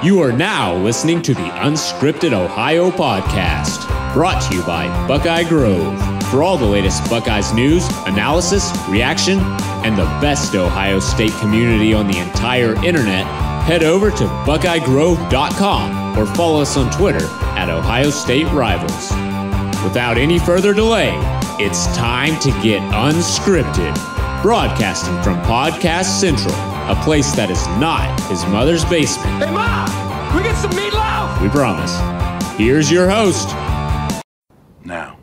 You are now listening to the Unscripted Ohio podcast, brought to you by Buckeye Grove. For all the latest Buckeyes news, analysis, reaction, and the best Ohio State community on the entire internet, head over to BuckeyeGrove.com or follow us on Twitter at Ohio State Rivals. Without any further delay, it's time to get unscripted, broadcasting from Podcast Central, a place that is not his mother's basement. Hey, Mom! Can we get some meatloaf? We promise. Here's your host. Now,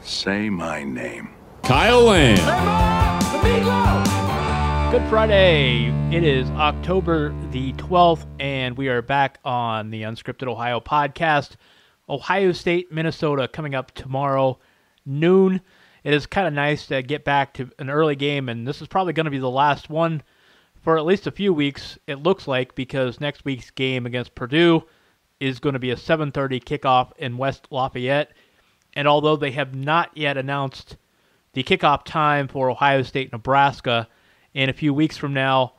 say my name. Kyle Lamb. Hey, Mom! The meatloaf! Good Friday. It is October the 12th, and we are back on the Unscripted Ohio podcast. Ohio State, Minnesota coming up tomorrow, noon. It is kind of nice to get back to an early game, and this is probably going to be the last one for at least a few weeks, it looks like, because next week's game against Purdue is going to be a 7:30 kickoff in West Lafayette. And although they have not yet announced the kickoff time for Ohio State, Nebraska in a few weeks from now,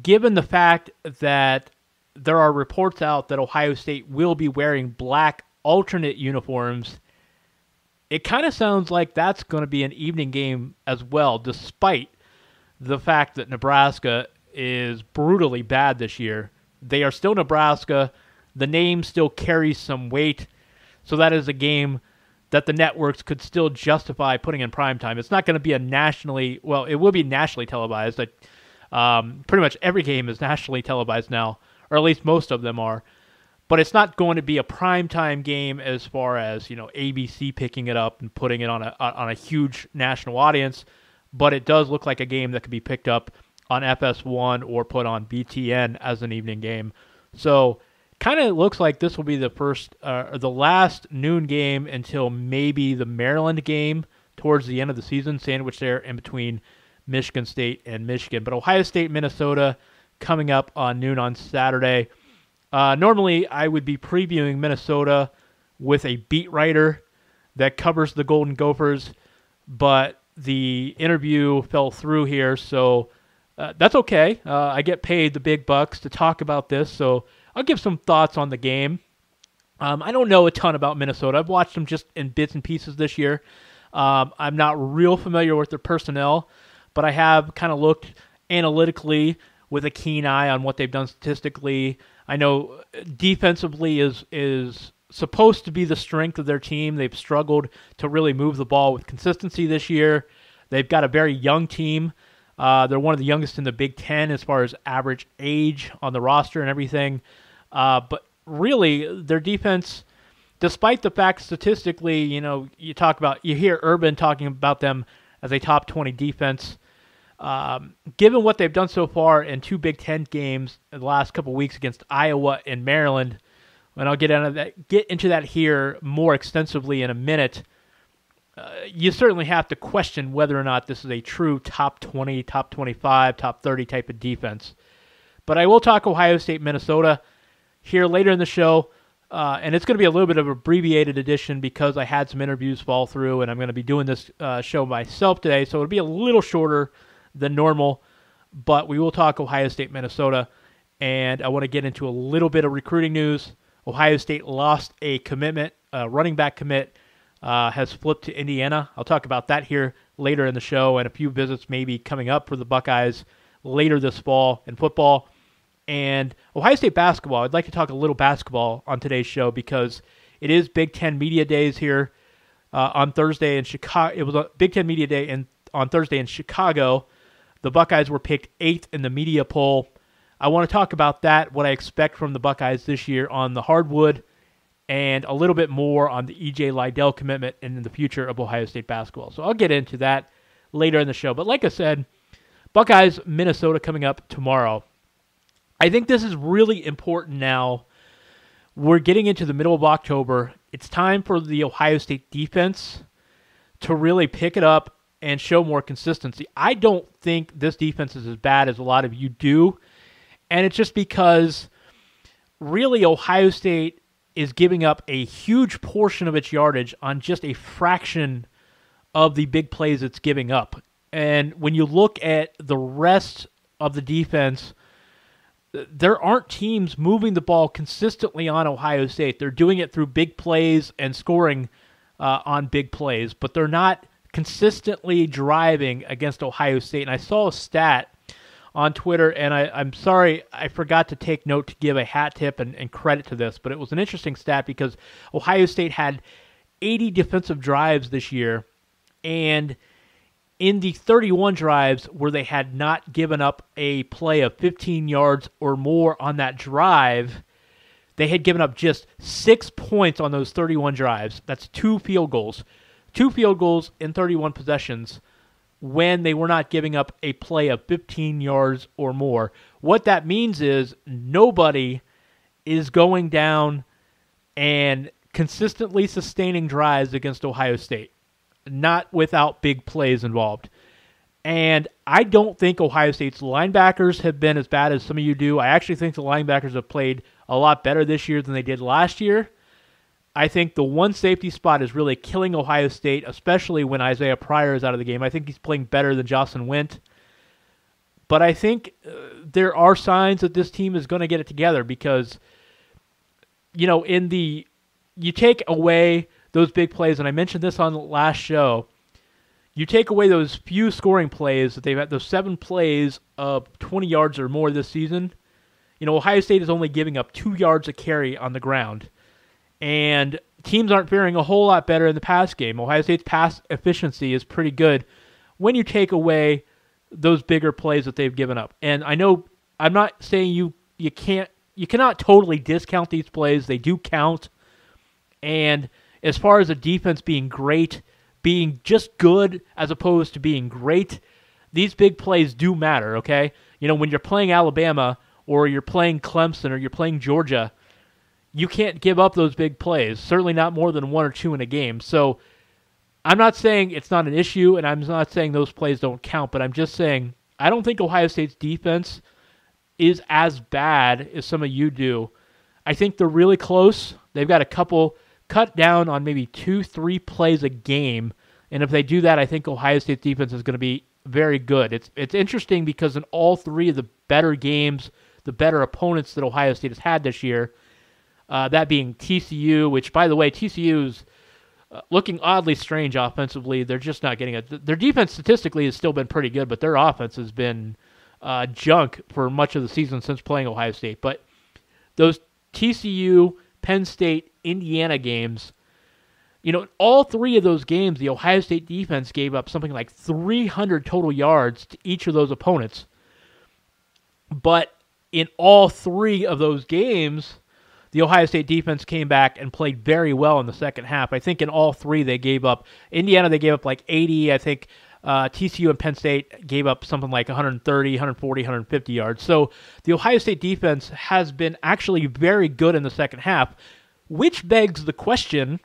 given the fact that there are reports out that Ohio State will be wearing black alternate uniforms, it kind of sounds like that's going to be an evening game as well, despite the fact that Nebraska is brutally bad this year. They are still Nebraska. The name still carries some weight, so that is a game that the networks could still justify putting in primetime. It's not going to be a nationally, well, it will be nationally televised. Pretty much every game is nationally televised now, or at least most of them are. But it's not going to be a primetime game as far as, ABC picking it up and putting it on a huge national audience. But it does look like a game that could be picked up on FS1 or put on BTN as an evening game. So kind of looks like this will be the last noon game until maybe the Maryland game towards the end of the season, sandwiched there in between Michigan State and Michigan. But Ohio State, Minnesota coming up on noon on Saturday. Normally, I would be previewing Minnesota with a beat writer that covers the Golden Gophers, but the interview fell through here, so that's okay. I get paid the big bucks to talk about this, so I'll give some thoughts on the game. I don't know a ton about Minnesota. I've watched them just in bits and pieces this year. I'm not real familiar with their personnel, but I have kind of looked analytically with a keen eye on what they've done statistically. I know defensively is supposed to be the strength of their team. They've struggled to really move the ball with consistency this year. They've got a very young team. They're one of the youngest in the Big Ten as far as average age on the roster and everything. But really, their defense, despite the fact statistically, you hear Urban talking about them as a top 20 defense. Given what they've done so far in two Big Ten games in the last couple weeks against Iowa and Maryland, and I'll get into that here more extensively in a minute, you certainly have to question whether or not this is a true top 20, top 25, top 30 type of defense. But I will talk Ohio State, Minnesota here later in the show, and it's going to be a little bit of an abbreviated edition because I had some interviews fall through, and I'm going to be doing this show myself today, so it'll be a little shorter than normal, but we will talk Ohio State, Minnesota, and I want to get into a little bit of recruiting news. Ohio State lost a commitment, a running back commit, has flipped to Indiana. I'll talk about that here later in the show, and a few visits maybe coming up for the Buckeyes later this fall in football. And Ohio State basketball, I'd like to talk a little basketball on today's show because it is Big Ten Media Days here on Thursday in Chicago. It was a Big Ten Media Day on Thursday in Chicago. The Buckeyes were picked 8th in the media poll. I want to talk about that, what I expect from the Buckeyes this year on the hardwood, and a little bit more on the E.J. Liddell commitment and in the future of Ohio State basketball. So I'll get into that later in the show. But like I said, Buckeyes, Minnesota coming up tomorrow. I think this is really important now. We're getting into the middle of October. It's time for the Ohio State defense to really pick it up and show more consistency. I don't think this defense is as bad as a lot of you do, and it's just because really Ohio State is giving up a huge portion of its yardage on just a fraction of the big plays it's giving up. And when you look at the rest of the defense, there aren't teams moving the ball consistently on Ohio State. They're doing it through big plays and scoring on big plays, but they're not consistently driving against Ohio State. And I saw a stat on Twitter, and I'm sorry, I forgot to take note to give a hat tip and credit to this, but it was an interesting stat because Ohio State had 80 defensive drives this year, and in the 31 drives where they had not given up a play of 15 yards or more on that drive, they had given up just 6 points on those 31 drives. That's 2 field goals. 2 field goals in 31 possessions when they were not giving up a play of 15 yards or more. What that means is nobody is going down and consistently sustaining drives against Ohio State, not without big plays involved. And I don't think Ohio State's linebackers have been as bad as some of you do. I actually think the linebackers have played a lot better this year than they did last year. I think the one safety spot is really killing Ohio State, especially when Isaiah Pryor is out of the game. I think he's playing better than Jocelyn Wint. But I think there are signs that this team is going to get it together because, you take away those big plays, and I mentioned this on the last show, you take away those few scoring plays that they've had, those 7 plays of 20 yards or more this season. Ohio State is only giving up 2 yards a carry on the ground. And teams aren't faring a whole lot better in the pass game. Ohio State's pass efficiency is pretty good when you take away those bigger plays that they've given up. And I know I'm not saying you cannot totally discount these plays. They do count. And as far as the defense being great, being just good as opposed to being great, these big plays do matter, okay? When you're playing Alabama or you're playing Clemson or you're playing Georgia, you can't give up those big plays, certainly not more than 1 or 2 in a game. So I'm not saying it's not an issue, and I'm not saying those plays don't count, but I'm just saying I don't think Ohio State's defense is as bad as some of you do. I think they're really close. They've got a couple cut down on maybe 2-3 plays a game, and if they do that, I think Ohio State's defense is going to be very good. It's interesting because in all 3 of the better games, the better opponents that Ohio State has had this year, that being TCU, which, by the way, TCU's looking oddly strange offensively. They're just not getting it. Their defense statistically has still been pretty good, but their offense has been junk for much of the season since playing Ohio State. But those TCU, Penn State, Indiana games, all 3 of those games, the Ohio State defense gave up something like 300 total yards to each of those opponents. But in all 3 of those games, the Ohio State defense came back and played very well in the second half. I think in all 3 they gave up. Indiana, they gave up like 80. I think TCU and Penn State gave up something like 130, 140, 150 yards. So the Ohio State defense has been actually very good in the second half, which begs the question,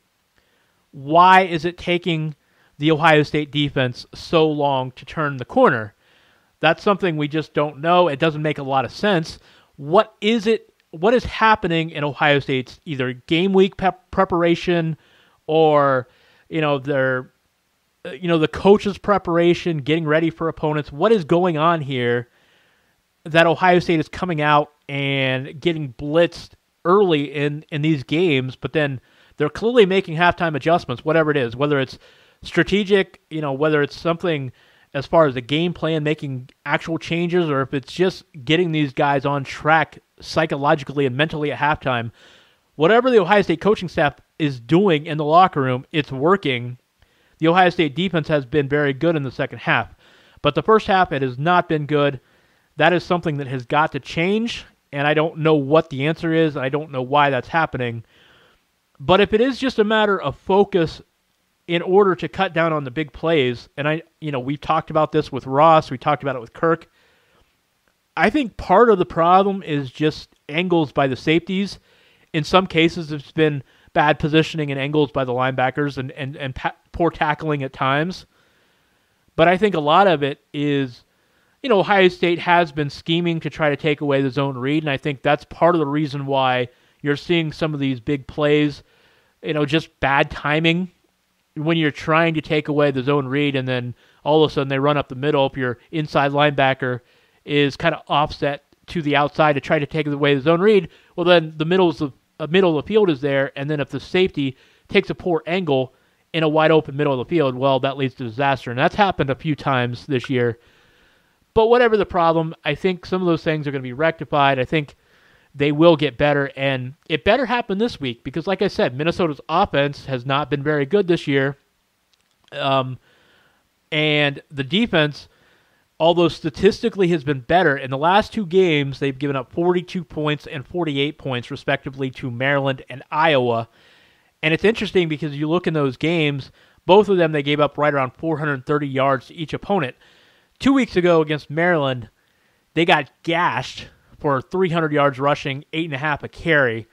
why is it taking the Ohio State defense so long to turn the corner? That's something we just don't know. It doesn't make a lot of sense. What is happening in Ohio State's either game week preparation or, the coach's preparation, getting ready for opponents? What is going on here that Ohio State is coming out and getting blitzed early in these games, but then they're clearly making halftime adjustments, whatever it is, whether it's strategic, whether it's something as far as the game plan, making actual changes, or if it's just getting these guys on track psychologically and mentally at halftime. Whatever the Ohio State coaching staff is doing in the locker room, it's working. The Ohio State defense has been very good in the second half, but the first half, it has not been good. That is something that has got to change, and I don't know what the answer is. I don't know why that's happening. But if it is just a matter of focus in order to cut down on the big plays, and we've talked about this with Ross, we talked about it with Kirk, I think part of the problem is just angles by the safeties. In some cases, it's been bad positioning and angles by the linebackers and poor tackling at times. But I think a lot of it is, Ohio State has been scheming to try to take away the zone read, and I think that's part of the reason why you're seeing some of these big plays, just bad timing when you're trying to take away the zone read, and then all of a sudden they run up the middle if your inside linebacker is kind of offset to the outside to try to take away the zone read, well, then the middle of the field is there, and then if the safety takes a poor angle in a wide open middle of the field, well, that leads to disaster. And that's happened a few times this year. But whatever the problem, I think some of those things are going to be rectified. I think they will get better, and it better happen this week because, like I said, Minnesota's offense has not been very good this year. And the defense, although statistically has been better, in the last 2 games, they've given up 42 points and 48 points, respectively, to Maryland and Iowa. And it's interesting because you look in those games, both of them, they gave up right around 430 yards to each opponent. 2 weeks ago against Maryland, they got gashed for 300 yards rushing, 8.5 a carry.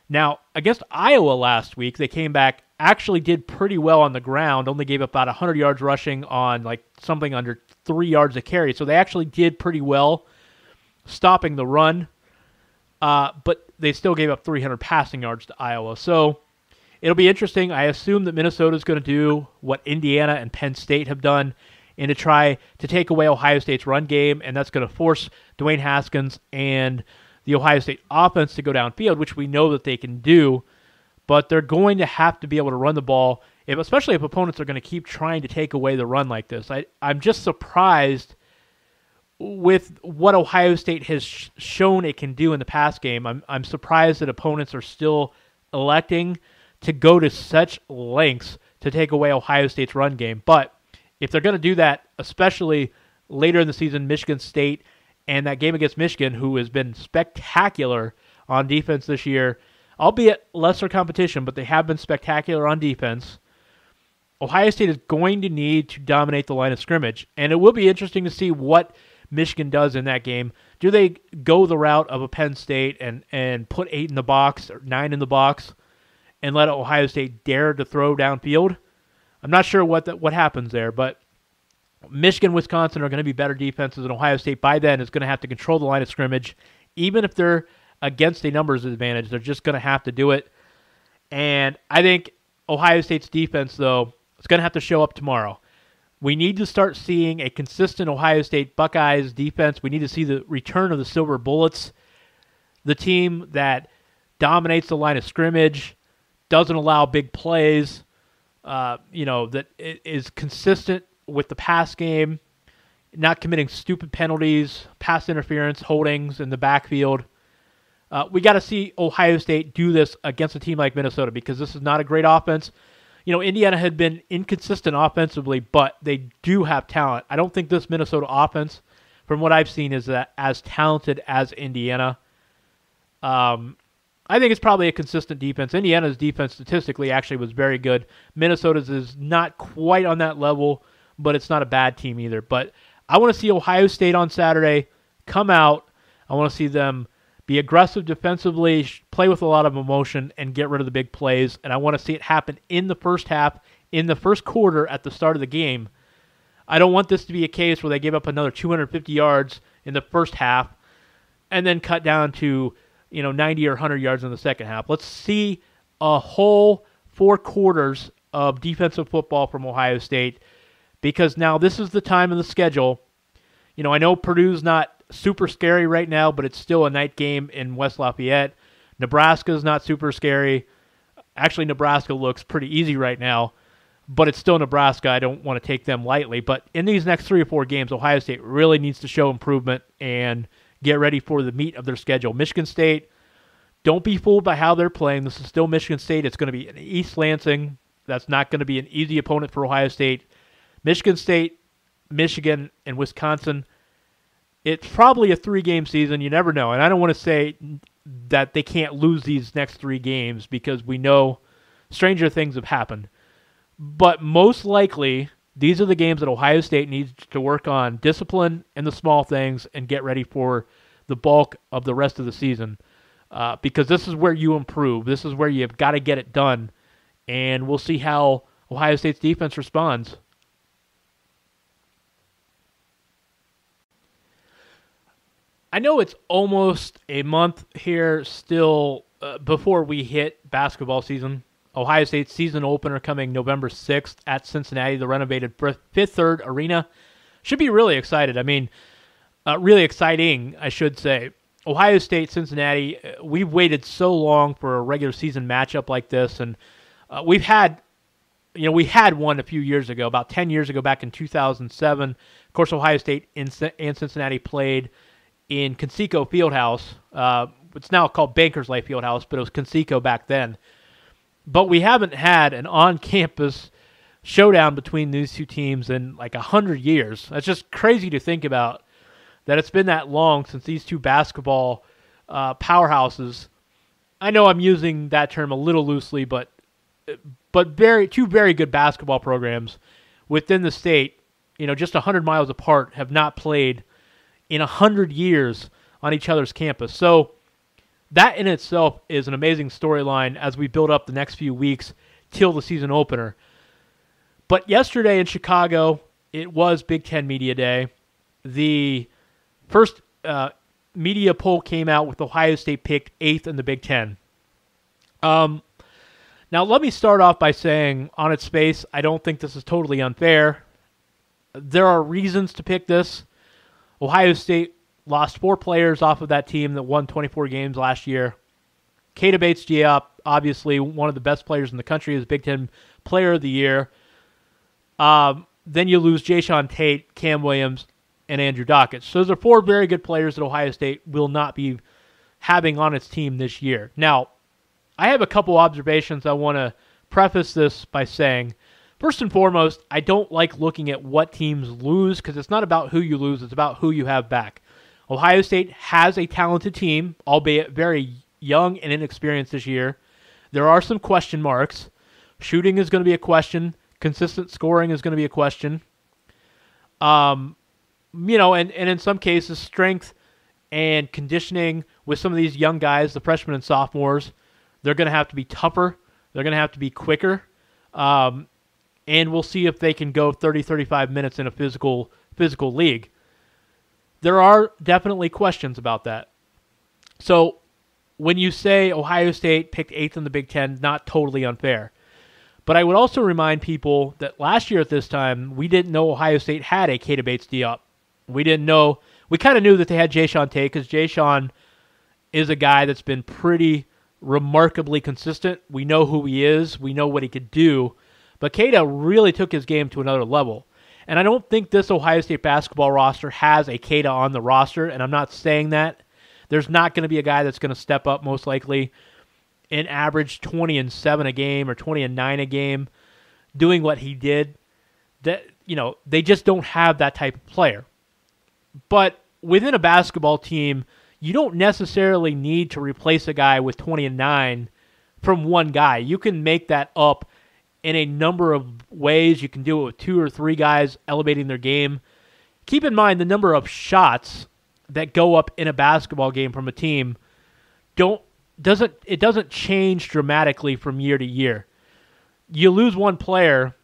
Now, against Iowa last week, they came back, actually did pretty well on the ground, only gave up about 100 yards rushing on like something under 3 yards a carry. So they actually did pretty well stopping the run, but they still gave up 300 passing yards to Iowa. So it'll be interesting. I assume that Minnesota is going to do what Indiana and Penn State have done and to try to take away Ohio State's run game, and that's going to force Dwayne Haskins and the Ohio State offense to go downfield, which we know that they can do, but they're going to have to be able to run the ball, especially if opponents are going to keep trying to take away the run like this. I'm just surprised with what Ohio State has shown it can do in the pass game. I'm surprised that opponents are still electing to go to such lengths to take away Ohio State's run game, but if they're going to do that, especially later in the season, Michigan State and that game against Michigan, who has been spectacular on defense this year, albeit lesser competition, but they have been spectacular on defense, Ohio State is going to need to dominate the line of scrimmage. And it will be interesting to see what Michigan does in that game. Do they go the route of a Penn State and put 8 in the box or 9 in the box and let Ohio State dare to throw downfield? I'm not sure what happens there, but Michigan, Wisconsin are going to be better defenses, and Ohio State by then is going to have to control the line of scrimmage. Even if they're against a numbers advantage, they're just going to have to do it. And I think Ohio State's defense, though, is going to have to show up tomorrow. We need to start seeing a consistent Ohio State Buckeyes defense. We need to see the return of the Silver Bullets, the team that dominates the line of scrimmage, doesn't allow big plays, that is consistent with the pass game, not committing stupid penalties, pass interference, holdings in the backfield. We got to see Ohio State do this against a team like Minnesota because this is not a great offense. Indiana had been inconsistent offensively, but they do have talent. I don't think this Minnesota offense, from what I've seen, is as talented as Indiana. I think it's probably a consistent defense. Indiana's defense statistically actually was very good. Minnesota's is not quite on that level, but it's not a bad team either. But I want to see Ohio State on Saturday come out. I want to see them be aggressive defensively, play with a lot of emotion, and get rid of the big plays. And I want to see it happen in the first half, in the first quarter at the start of the game. I don't want this to be a case where they give up another 250 yards in the first half and then cut down to 90 or 100 yards in the second half. Let's see a whole 4 quarters of defensive football from Ohio State because now this is the time of the schedule. I know Purdue's not super scary right now, but it's still a night game in West Lafayette. Nebraska's not super scary. Actually, Nebraska looks pretty easy right now, but it's still Nebraska. I don't want to take them lightly. But in these next 3 or 4 games, Ohio State really needs to show improvement and get ready for the meat of their schedule. Michigan State, don't be fooled by how they're playing. This is still Michigan State. It's going to be in East Lansing. That's not going to be an easy opponent for Ohio State. Michigan State, Michigan, and Wisconsin, it's probably a 3-game season. You never know. And I don't want to say that they can't lose these next 3 games because we know stranger things have happened. But most likely, these are the games that Ohio State needs to work on discipline and the small things and get ready for the bulk of the rest of the season. Because this is where you improve. This is where you've got to get it done. And we'll see how Ohio State's defense responds. I know it's almost a month here still before we hit basketball season. Ohio State's season opener coming November 6th at Cincinnati, the renovated Fifth Third Arena. Should be really excited. I mean, really exciting, I should say. Ohio State, Cincinnati, we've waited so long for a regular season matchup like this, and we had one a few years ago, about 10 years ago, back in 2007. Of course, Ohio State and Cincinnati played in Conseco Fieldhouse. It's now called Bankers Life Fieldhouse, but it was Conseco back then. But we haven't had an on-campus showdown between these two teams in like 100 years. That's just crazy to think about, that it's been that long since these two basketball powerhouses. I know I'm using that term a little loosely, but two very good basketball programs within the state, just 100 miles apart, have not played in 100 years on each other's campus. So that in itself is an amazing storyline as we build up the next few weeks till the season opener. But yesterday in Chicago, it was Big Ten Media Day. The first media poll came out with Ohio State picked 8th in the Big Ten. Now, let me start off by saying, on its face, I don't think this is totally unfair. There are reasons to pick this. Ohio State lost 4 players off of that team that won 24 games last year. Keita Bates-Diop, obviously one of the best players in the country, is Big Ten Player of the Year. Then you lose Jayshawn Tate, Cam Williams, and Andrew Dockett. So those are 4 very good players that Ohio State will not be having on its team this year. Now, I have a couple observations I want to preface this by saying. First and foremost, I don't like looking at what teams lose, because it's not about who you lose, it's about who you have back. Ohio State has a talented team, albeit very young and inexperienced this year. There are some question marks. Shooting is going to be a question. Consistent scoring is going to be a question. And in some cases, strength and conditioning with some of these young guys, the freshmen and sophomores, they're going to have to be tougher. They're going to have to be quicker. And we'll see if they can go 30, 35 minutes in a physical league. There are definitely questions about that. So when you say Ohio State picked 8th in the Big Ten, not totally unfair. But I would also remind people that last year at this time, we didn't know Ohio State had a Keita Bates-Diop. We didn't know. We kind of knew that they had Jayshawn Tate, because Jayshawn is a guy that's been pretty remarkably consistent. We know who he is. We know what he could do. But Keita really took his game to another level. And I don't think this Ohio State basketball roster has a Keita on the roster, and I'm not saying that. There's not going to be a guy that's going to step up most likely and average 20-7 a game or 20-9 a game doing what he did. That, they just don't have that type of player. But within a basketball team, you don't necessarily need to replace a guy with 20-9 from one guy. You can make that up in a number of ways. You can do it with 2 or 3 guys elevating their game. Keep in mind the number of shots that go up in a basketball game from a team doesn't change dramatically from year to year. You lose one player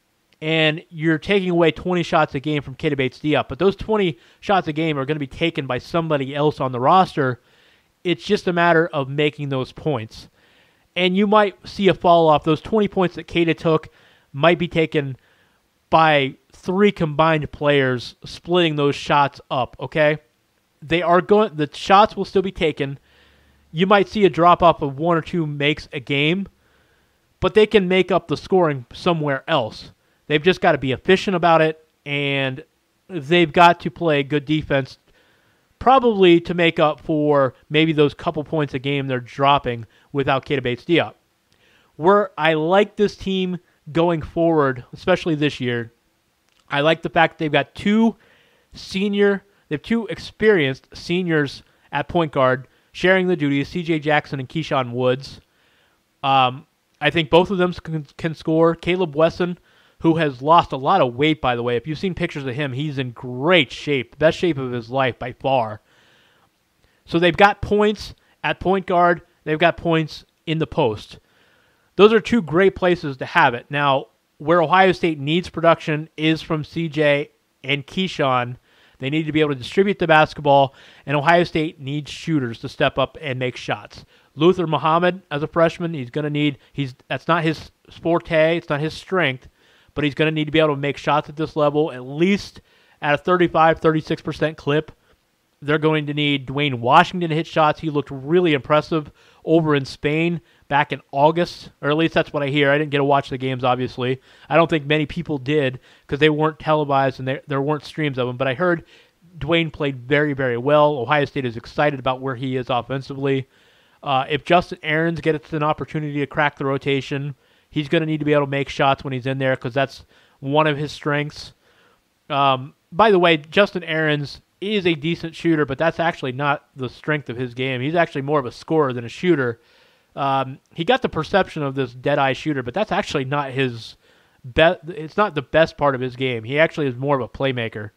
and you're taking away 20 shots a game from Keita Bates-Diop, but those 20 shots a game are going to be taken by somebody else on the roster. It's just a matter of making those points. And you might see a fall-off. Those 20 points that Keita took might be taken by 3 combined players splitting those shots up, okay? The shots will still be taken. You might see a drop-off of 1 or 2 makes a game, but they can make up the scoring somewhere else. They've just got to be efficient about it, and they've got to play good defense, probably to make up for maybe those couple points a game they're dropping without Keita Bates-Diop. Where I like this team going forward, especially this year, I like the fact that they've got 2 experienced seniors at point guard sharing the duties, C.J. Jackson and Keyshawn Woods. I think both of them can score. Caleb Wesson, who has lost a lot of weight, by the way. If you've seen pictures of him, he's in great shape, best shape of his life by far. So they've got points at point guard. They've got points in the post. Those are 2 great places to have it. Now, where Ohio State needs production is from CJ and Keyshawn. They need to be able to distribute the basketball, and Ohio State needs shooters to step up and make shots. Luther Muhammad, as a freshman, that's not his forte, it's not his strength, but he's going to need to be able to make shots at this level, at least at a 35-36% clip. They're going to need Dwayne Washington to hit shots. He looked really impressive over in Spain back in August, or at least that's what I hear. I didn't get to watch the games, obviously. I don't think many people did because they weren't televised and there weren't streams of them. But I heard Dwayne played very, very well. Ohio State is excited about where he is offensively. If Justin Ahrens gets an opportunity to crack the rotation, he's going to need to be able to make shots when he's in there because that's one of his strengths. By the way, Justin Ahrens is a decent shooter, but that's actually not the strength of his game. He's actually more of a scorer than a shooter. He got the perception of this dead-eye shooter, but that's actually not his it's not the best part of his game. He actually is more of a playmaker.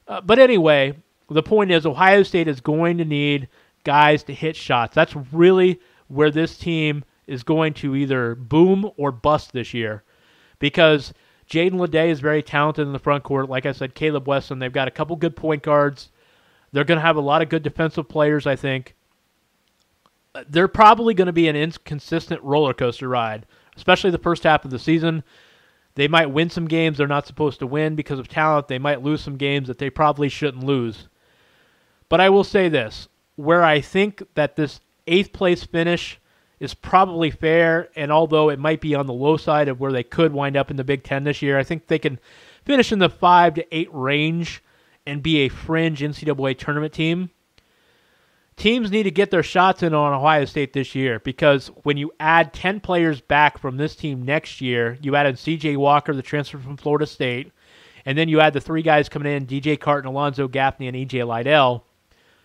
But anyway, the point is Ohio State is going to need guys to hit shots. That's really where this team is going to either boom or bust this year because Jaden Leday is very talented in the front court. Like I said, Caleb Weston, they've got a couple good point guards. They're going to have a lot of good defensive players, I think. They're probably going to be an inconsistent roller coaster ride, especially the first half of the season. They might win some games they're not supposed to win because of talent. They might lose some games that they probably shouldn't lose. But I will say this, where I think that this 8th place finish is probably fair, and although it might be on the low side of where they could wind up in the Big Ten this year, I think they can finish in the 5 to 8 range and be a fringe NCAA tournament team. Teams need to get their shots in on Ohio State this year because when you add 10 players back from this team next year, you added C.J. Walker, the transfer from Florida State, and then you add the 3 guys coming in, DJ Carton, Alonzo Gaffney, and E.J. Liddell.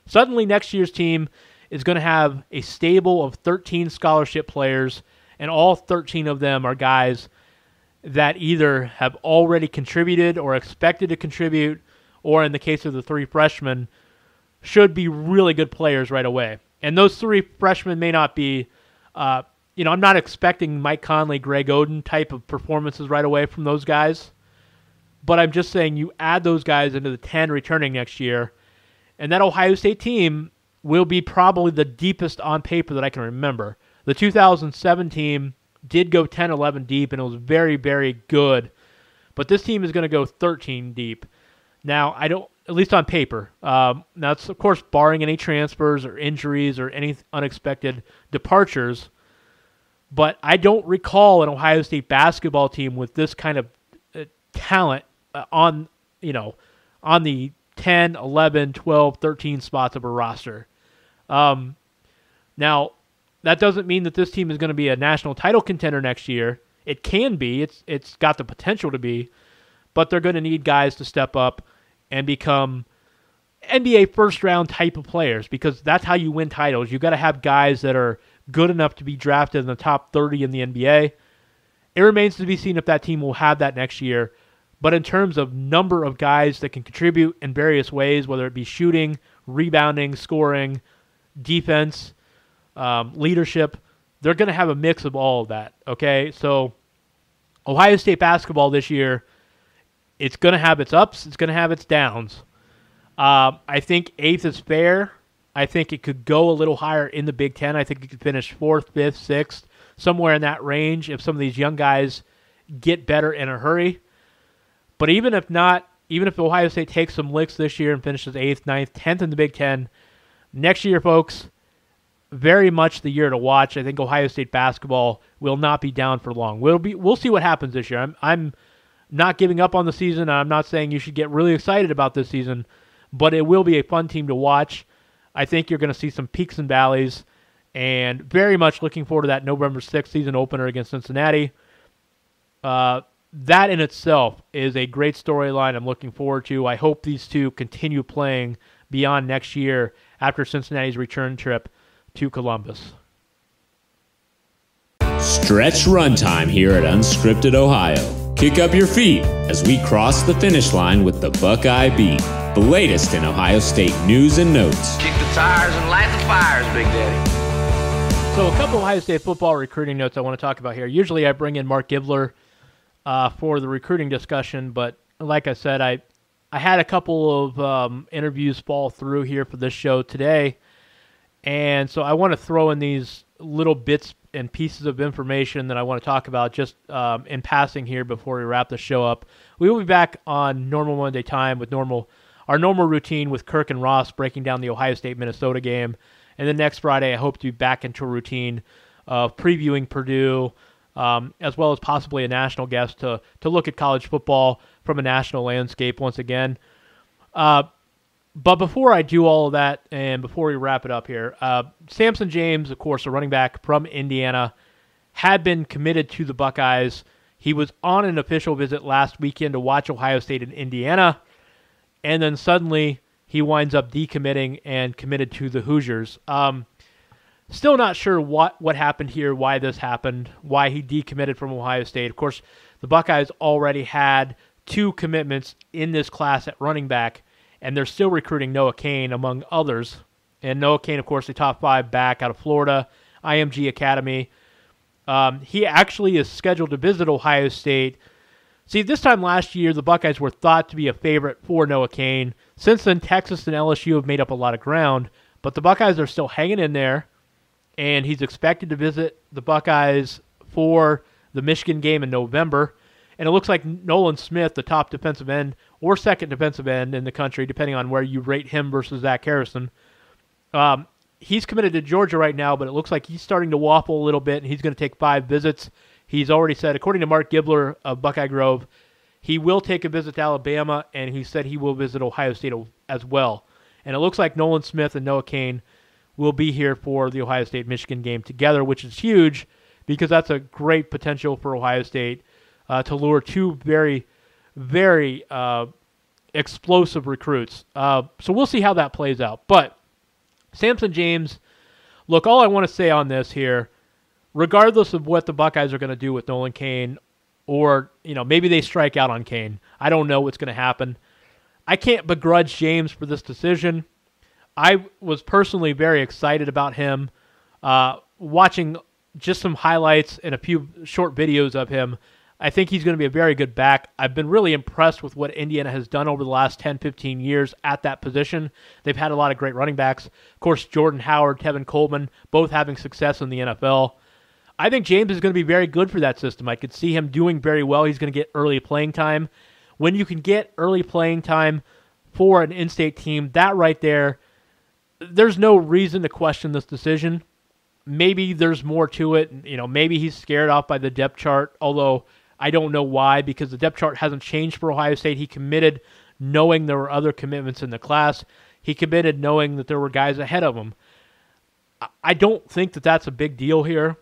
Suddenly next year's team is going to have a stable of 13 scholarship players, and all 13 of them are guys that either have already contributed or expected to contribute, or in the case of the 3 freshmen, should be really good players right away. And those 3 freshmen may not be, I'm not expecting Mike Conley, Greg Oden type of performances right away from those guys, but I'm just saying you add those guys into the 10 returning next year, and that Ohio State team will be probably the deepest on paper that I can remember. The 2007 team did go 10-11 deep, and it was very, very good. But this team is going to go 13 deep. Now, at least on paper. Now, it's, of course, barring any transfers or injuries or any unexpected departures. But I don't recall an Ohio State basketball team with this kind of talent on the 10, 11, 12, 13 spots of a roster. Now, that doesn't mean that this team is going to be a national title contender next year. It can be. It's got the potential to be. But they're going to need guys to step up and become NBA first-round type of players because that's how you win titles. You've got to have guys that are good enough to be drafted in the top 30 in the NBA. It remains to be seen if that team will have that next year. But in terms of number of guys that can contribute in various ways, whether it be shooting, rebounding, scoring, defense, leadership, they're going to have a mix of all of that, okay? So Ohio State basketball this year, it's going to have its ups, it's going to have its downs. I think 8th is fair. I think it could go a little higher in the Big Ten. I think it could finish 4th, 5th, 6th, somewhere in that range if some of these young guys get better in a hurry. But even if not, even if Ohio State takes some licks this year and finishes 8th, 9th, 10th in the Big Ten, next year, folks, very much the year to watch. I think Ohio State basketball will not be down for long. We'll see what happens this year. I'm not giving up on the season. I'm not saying you should get really excited about this season, but it will be a fun team to watch. I think you're going to see some peaks and valleys, and very much looking forward to that November 6th season opener against Cincinnati. That in itself is a great storyline I'm looking forward to. I hope these two continue playing beyond next year after Cincinnati's return trip to Columbus. Stretch runtime here at Unscripted Ohio. Kick up your feet as we cross the finish line with the Buckeye Beat, the latest in Ohio State news and notes. Kick the tires and light the fires, Big Daddy. So a couple Ohio State football recruiting notes I want to talk about here. Usually I bring in Mark Givler for the recruiting discussion, but like I said, I had a couple of interviews fall through here for this show today, and so I want to throw in these little bits and pieces of information that I want to talk about just in passing here before we wrap the show up. We will be back on normal Monday time with normal our normal routine with Kirk and Ross breaking down the Ohio State-Minnesota game. And then next Friday, I hope to be back into a routine of previewing Purdue, as well as possibly a national guest to look at college football from a national landscape once again. But before I do all of that, and before we wrap it up here, Samson James, of course, a running back from Indiana, had been committed to the Buckeyes. He was on an official visit last weekend to watch Ohio State and Indiana, and then suddenly he winds up decommitting and committed to the Hoosiers. Still not sure what happened here, why this happened, why he decommitted from Ohio State. Of course, the Buckeyes already had 2 commitments in this class at running back, and they're still recruiting Noah Cain, among others. And Noah Cain, of course, the top 5 back out of Florida, IMG Academy. He actually is scheduled to visit Ohio State. See, this time last year, the Buckeyes were thought to be a favorite for Noah Cain. Since then, Texas and LSU have made up a lot of ground, but the Buckeyes are still hanging in there, and he's expected to visit the Buckeyes for the Michigan game in November. And it looks like Nolan Smith, the top defensive end or second defensive end in the country, depending on where you rate him versus Zach Harrison, he's committed to Georgia right now, but it looks like he's starting to waffle a little bit, and he's going to take 5 visits. He's already said, according to Mark Gibler of Buckeye Grove, he will take a visit to Alabama, and he said he will visit Ohio State as well. And it looks like Nolan Smith and Noah Cain will be here for the Ohio State-Michigan game together, which is huge because that's a great potential for Ohio State to lure 2 very, very explosive recruits. So we'll see how that plays out. But Samson James, look, all I want to say on this here, regardless of what the Buckeyes are going to do with Nolan Cain, or maybe they strike out on Cain, I don't know what's going to happen. I can't begrudge James for this decision. I was personally very excited about him. Watching just some highlights and a few short videos of him, I think he's going to be a very good back. I've been really impressed with what Indiana has done over the last 10, 15 years at that position. They've had a lot of great running backs. Of course, Jordan Howard, Tevin Coleman, both having success in the NFL. I think James is going to be very good for that system. I could see him doing very well. He's going to get early playing time. When you can get early playing time for an in-state team, that right there, there's no reason to question this decision. Maybe there's more to it. Maybe he's scared off by the depth chart, although I don't know why, because the depth chart hasn't changed for Ohio State. He committed knowing there were other commitments in the class. He committed knowing that there were guys ahead of him. I don't think that that's a big deal here.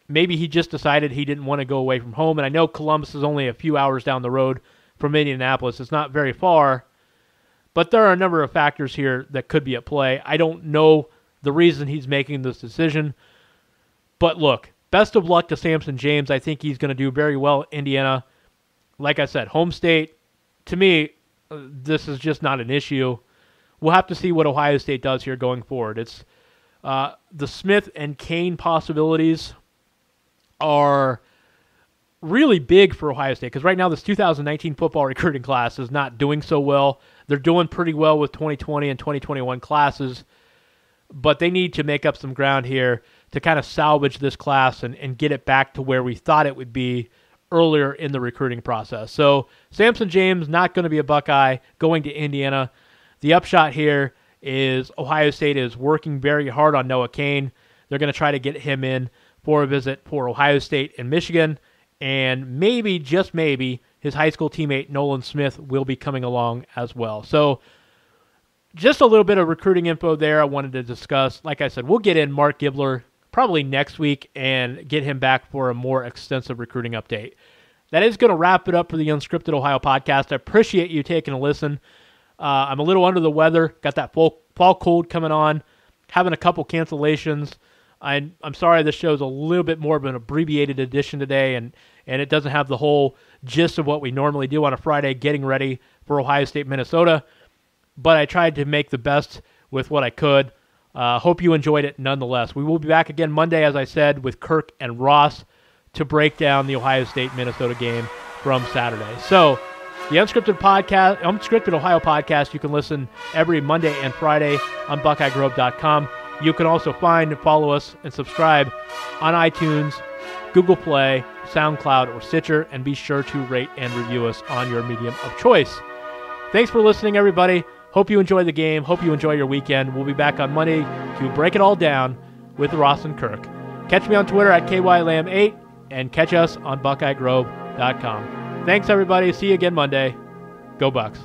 Maybe he just decided he didn't want to go away from home. And I know Columbus is only a few hours down the road from Indianapolis. It's not very far. But there are a number of factors here that could be at play. I don't know the reason he's making this decision. But look, best of luck to Samson James. I think he's going to do very well in Indiana. Like I said, home state, to me, this is just not an issue. We'll have to see what Ohio State does here going forward. It's the Smith and Cain possibilities are really big for Ohio State, because right now this 2019 football recruiting class is not doing so well. They're doing pretty well with 2020 and 2021 classes, but they need to make up some ground here to kind of salvage this class and get it back to where we thought it would be earlier in the recruiting process. So Samson James not going to be a Buckeye, going to Indiana. The upshot here is Ohio State is working very hard on Noah Cain. They're going to try to get him in for a visit for Ohio State and Michigan, and maybe, just maybe, his high school teammate Nolan Smith will be coming along as well. So just a little bit of recruiting info there I wanted to discuss. Like I said, we'll get in Mark Gibler probably next week and get him back for a more extensive recruiting update. That is going to wrap it up for the Unscripted Ohio podcast. I appreciate you taking a listen. I'm a little under the weather. Got that fall cold coming on. Having a couple cancellations. I'm sorry this show's a little bit more of an abbreviated edition today, and it doesn't have the whole gist of what we normally do on a Friday getting ready for Ohio State, Minnesota. But I tried to make the best with what I could. Hope you enjoyed it nonetheless. We will be back again Monday, as I said, with Kirk and Ross to break down the Ohio State-Minnesota game from Saturday. So the Unscripted Ohio podcast, you can listen every Monday and Friday on BuckeyeGrove.com. You can also find and follow us and subscribe on iTunes, Google Play, SoundCloud, or Stitcher, and be sure to rate and review us on your medium of choice. Thanks for listening, everybody. Hope you enjoy the game. Hope you enjoy your weekend. We'll be back on Monday to break it all down with Ross and Kirk. Catch me on Twitter at KYLam8 and catch us on BuckeyeGrove.com. Thanks, everybody. See you again Monday. Go Bucks.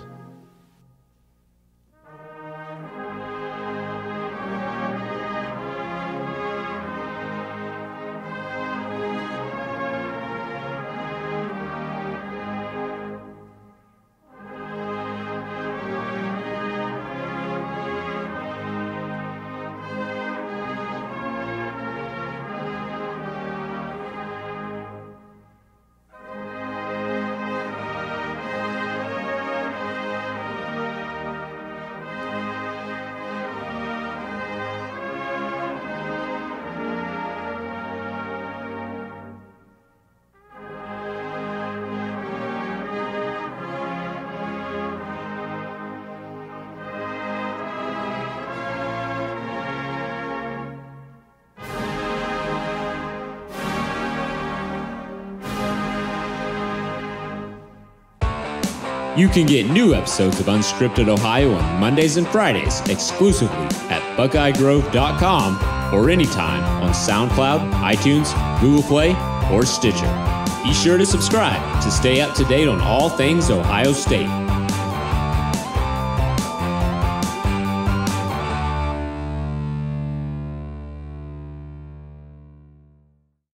You can get new episodes of Unscripted Ohio on Mondays and Fridays exclusively at BuckeyeGrove.com or anytime on SoundCloud, iTunes, Google Play, or Stitcher. Be sure to subscribe to stay up to date on all things Ohio State.